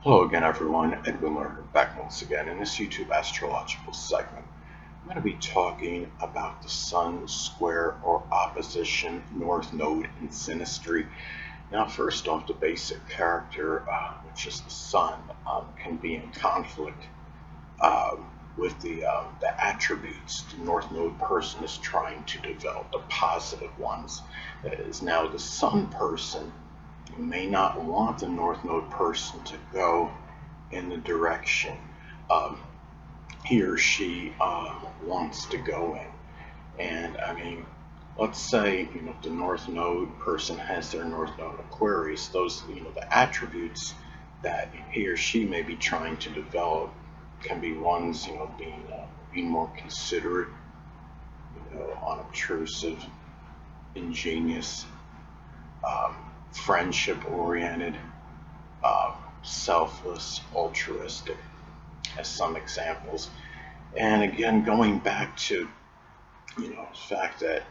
Hello again, everyone. Edwin Learnard back once again in this YouTube astrological segment. I'm going to be talking about the Sun square or opposition North Node in Synastry. Now, first off, the basic character, which is the Sun, can be in conflict with the attributes the North Node person is trying to develop, the positive ones. That is, now the Sun person may not want the North Node person to go in the direction um, he or she wants to go in. And I mean, let's say the North Node person has their North Node Aquarius. Those the attributes that he or she may be trying to develop can be ones being more considerate, unobtrusive, ingenious, um, friendship oriented, selfless, altruistic, as some examples. And again, going back to the fact that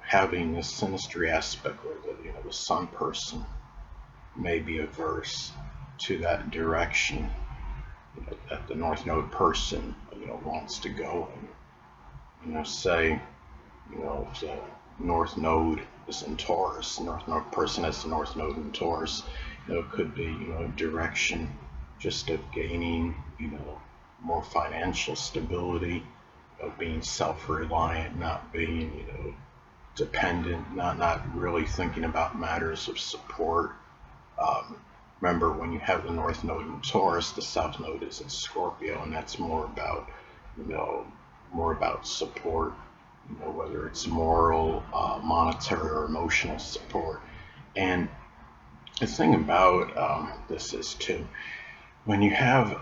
having this synastry aspect where the Sun person may be averse to that direction that the North Node person wants to go in. Say if the North Node is in Taurus, the North Node person has the North Node in Taurus. It could be direction just of gaining more financial stability, being self-reliant, not being dependent, not really thinking about matters of support. Um, Remember, when you have the North Node in Taurus, the South Node is in Scorpio, and that's more about support. Whether it's moral, monetary, or emotional support. And the thing about this is too, when you have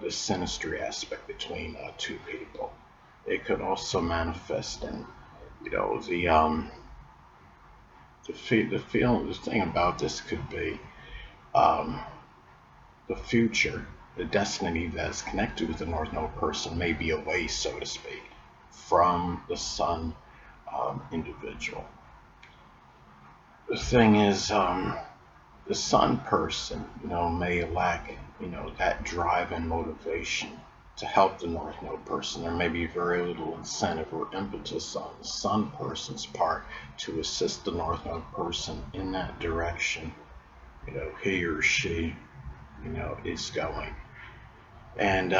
this synastry aspect between two people, it could also manifest in the thing about this could be um, the future, the destiny that's connected with the North Node person may be away, so to speak, from the Sun individual. The thing is, the Sun person, may lack, that drive and motivation to help the North Node person. There may be very little incentive or impetus on the Sun person's part to assist the North Node person in that direction, he or she, is going. And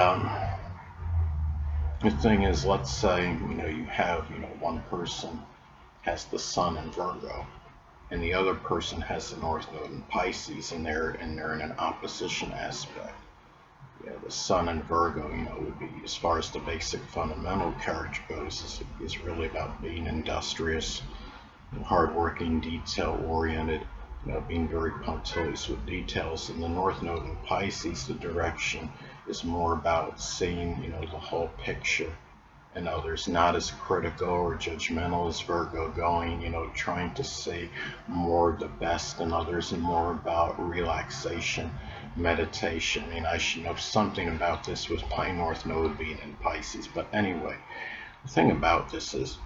the thing is, let's say, you have, one person has the Sun in Virgo, and the other person has the North Node in Pisces, and they're in an opposition aspect. The Sun in Virgo, would be, as far as the basic fundamental character goes, is really about being industrious, hardworking, detail-oriented, being very punctilious with details. And the North Node in Pisces, the direction is more about seeing, the whole picture. And others not as critical or judgmental as Virgo, going, trying to see more of the best in others and more about relaxation, meditation. I mean, I should know something about this with my North Node being in Pisces. But anyway, the thing about this is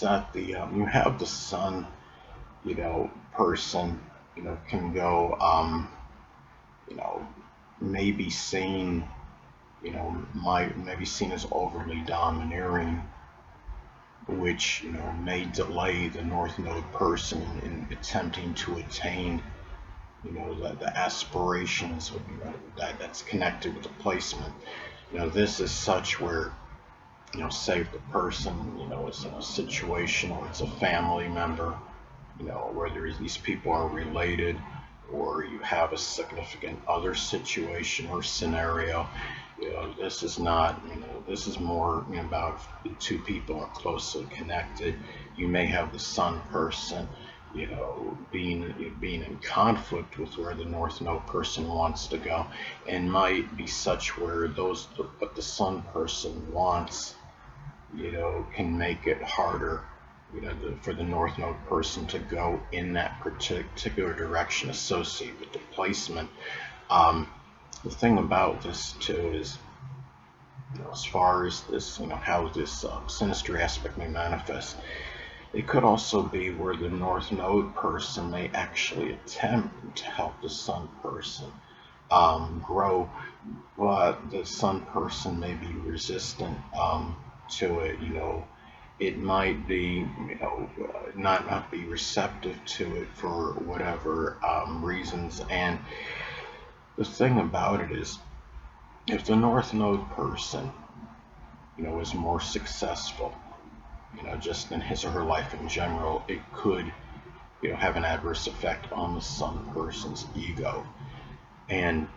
that you have the Sun, person, can go, maybe seen might be seen as overly domineering, which may delay the North Node person in attempting to attain the aspirations that's connected with the placement. This is such where say if the person is in a situation or it's a family member, whether these people are related or you have a significant other situation or scenario. This is not, this is more about the two people are closely connected. You may have the Sun person, being in conflict with where the North Node person wants to go, and might be such where what the Sun person wants, can make it harder, for the North Node person to go in that particular direction associated with the placement. The thing about this too is, as far as this, how this synastry aspect may manifest, it could also be where the North Node person may actually attempt to help the Sun person, grow, but the sun person may be resistant to it. It might be, not be receptive to it for whatever reasons. And the thing about it is, if the North Node person, is more successful, just in his or her life in general, it could, have an adverse effect on the Sun person's ego. And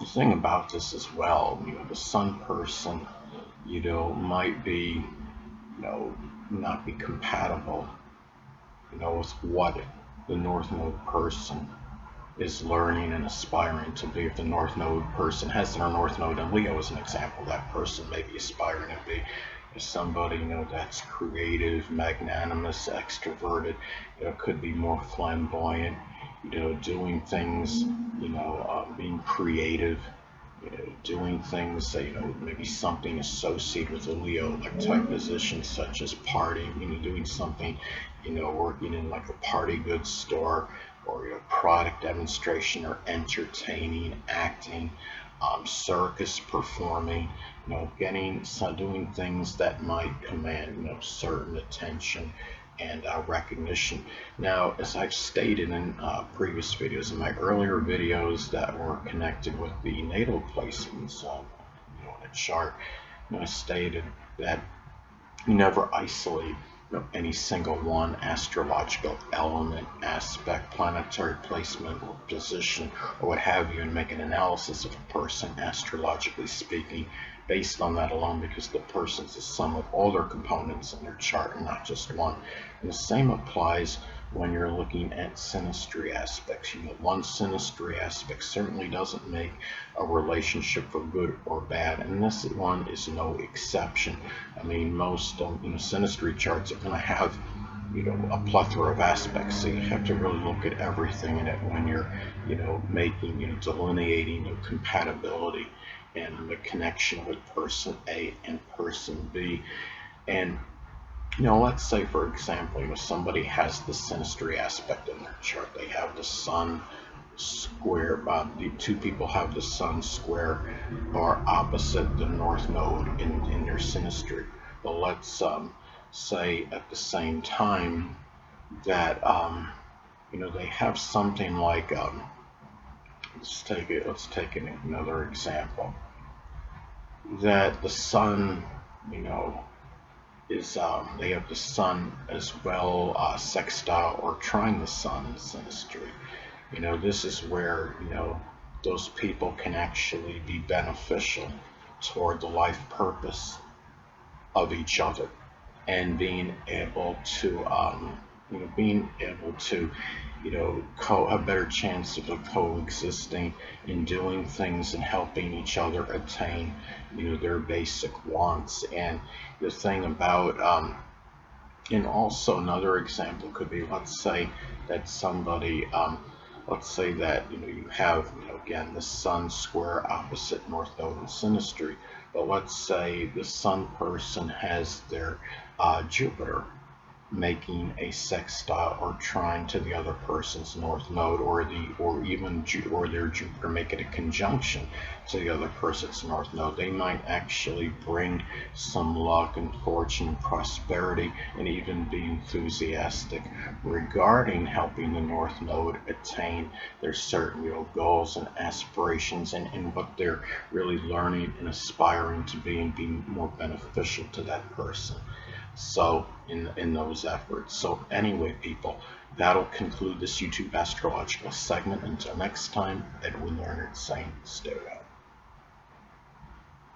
the thing about this as well, the Sun person, might be, not be compatible, with what the North Node person is learning and aspiring to be. If the North Node person has their North Node in Leo as an example, that person may be aspiring to be somebody, that's creative, magnanimous, extroverted, could be more flamboyant, doing things, being creative, doing things that, maybe something associated with a Leo like type position, such as partying, doing something, working in like a party goods store, or product demonstration, or entertaining, acting, circus performing, doing things that might command, certain attention and recognition. Now, as I've stated in previous videos, in my earlier videos that were connected with the natal placements, in a chart, I stated that you never isolate, any single one astrological element, aspect, planetary placement, or position, or what have you, and make an analysis of a person, astrologically speaking, based on that alone, because the person's the sum of all their components in their chart and not just one. And the same applies when you're looking at synastry aspects. One synastry aspect certainly doesn't make a relationship for good or bad, and this one is no exception. I mean, most synastry charts are going to have a plethora of aspects, so you have to really look at everything in it when you're making, delineating compatibility and the connection with person A and person B. And let's say, for example, somebody has the synastry aspect in their chart. They have the sun square, the two people have the sun square or opposite the North Node in their synastry. But let's say at the same time that they have something like, let's take another example, that the sun, is they have the sun as well, sextile or trine the sun in synastry. This is where, those people can actually be beneficial toward the life purpose of each other, and being able to, have better chance of coexisting and doing things and helping each other attain, their basic wants. And the thing about, and also another example could be, let's say that somebody, let's say that you have, again, the sun square opposite North Node in synastry, but let's say the sun person has their Jupiter making a sextile or trine to the other person's North Node, or their Jupiter making a conjunction to the other person's North Node. They might actually bring some luck and fortune and prosperity, and even be enthusiastic regarding helping the North Node attain their certain goals and aspirations, and what they're really learning and aspiring to be, and being more beneficial to that person. So in those efforts. So anyway, people, that'll conclude this YouTube astrological segment. Until next time, Edwin Learnard saying, stay well.